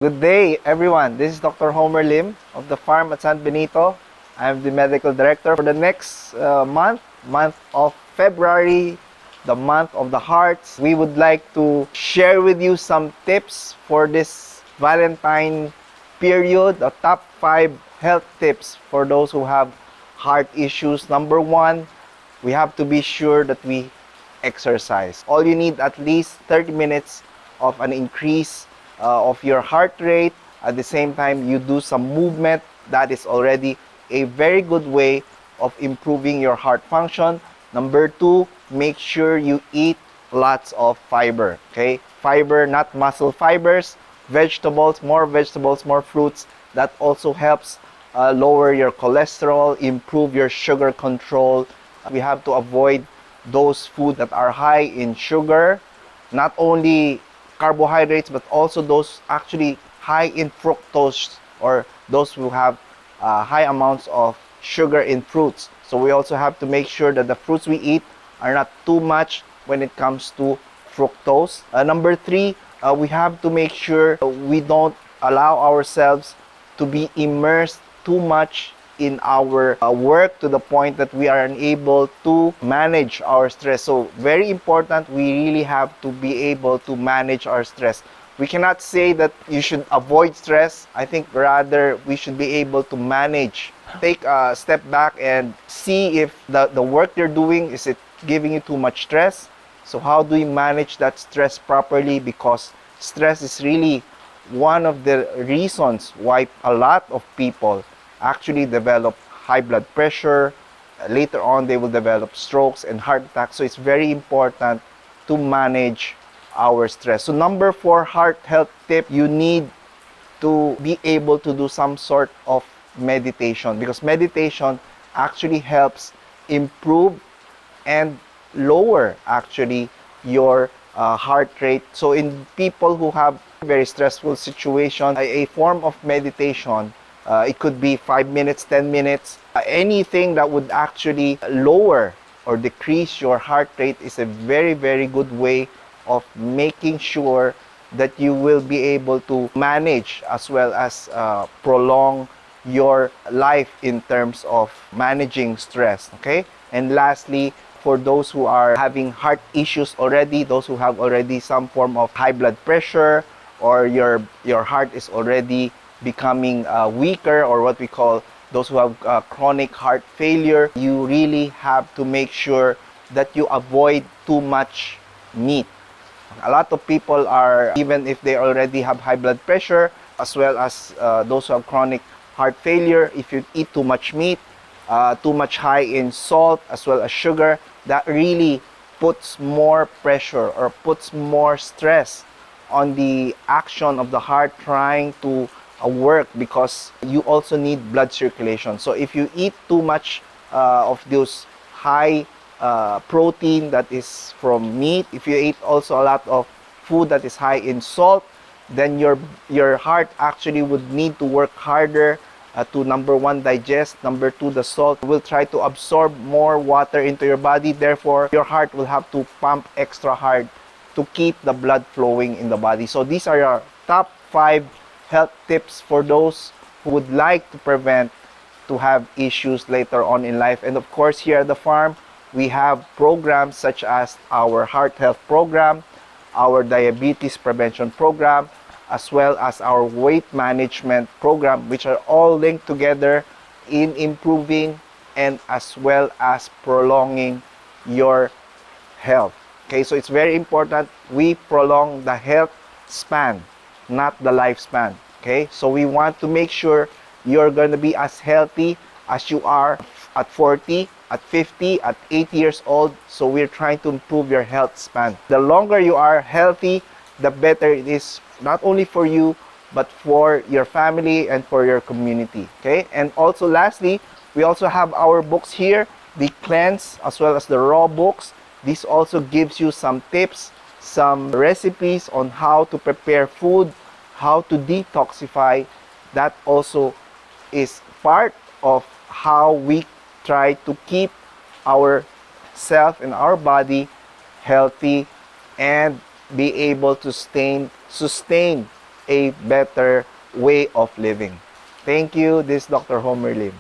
Good day, everyone. This is Dr. Homer Lim of the farm at San Benito. I'm the medical director for the next month of February, the month of the hearts. We would like to share with you some tips for this Valentine period, the top 5 health tips for those who have heart issues. Number 1, we have to be sure that we exercise. All you need at least 30 minutes of an increase of your heart rate. At the same time, you do some movement. That is already a very good way of improving your heart function. Number 2, make sure you eat lots of fiber. Okay, fiber, not muscle fibers. Vegetables, more fruits. That also helps lower your cholesterol, improve your sugar control. We have to avoid those foods that are high in sugar, not only carbohydrates, but also those actually high in fructose, or those who have high amounts of sugar in fruits. So we also have to make sure that the fruits we eat are not too much when it comes to fructose. Number 3, we have to make sure we don't allow ourselves to be immersed too much in our work to the point that we are unable to manage our stress. So very important, we really have to be able to manage our stress. We cannot say that you should avoid stress. I think rather we should be able to manage. Take a step back and see if the work you're doing, is it giving you too much stress? So how do you manage that stress properly? Because stress is really one of the reasons why a lot of people actually develop high blood pressure. Later on, they will develop strokes and heart attacks. So it's very important to manage our stress. So number 4 heart health tip, you need to be able to do some sort of meditation, because meditation actually helps improve and lower actually your heart rate. So in people who have very stressful situation, a form of meditation, it could be 5 minutes, 10 minutes. Anything that would actually lower or decrease your heart rate is a very, very good way of making sure that you will be able to manage as well as prolong your life in terms of managing stress. Okay? And lastly, for those who are having heart issues already, those who have already some form of high blood pressure, or your heart is already becoming weaker, or what we call those who have chronic heart failure, you really have to make sure that you avoid too much meat. A lot of people are, even if they already have high blood pressure, as well as those who have chronic heart failure, if you eat too much meat, too much high in salt as well as sugar, that really puts more pressure or puts more stress on the action of the heart trying to work, because you also need blood circulation. So if you eat too much of those high protein that is from meat, if you eat also a lot of food that is high in salt, then your heart actually would need to work harder to, number 1, digest. Number 2, the salt will try to absorb more water into your body. Therefore, your heart will have to pump extra hard to keep the blood flowing in the body. So these are our top 5 health tips for those who would like to prevent to have issues later on in life. And of course, here at the farm, we have programs such as our heart health program, our diabetes prevention program, as well as our weight management program, which are all linked together in improving and as well as prolonging your health. Okay, so it's very important we prolong the health span, not the lifespan. Okay, so we want to make sure you're going to be as healthy as you are at 40, at 50, at 80 years old. So we're trying to improve your health span. The longer you are healthy, the better it is, not only for you, but for your family and for your community. Okay, and also lastly, we also have our books here, the cleanse as well as the raw books. This also gives you some tips, some recipes on how to prepare food, how to detoxify. That also is part of how we try to keep ourself and our body healthy and be able to sustain a better way of living. Thank you. This is Dr. Homer Lim.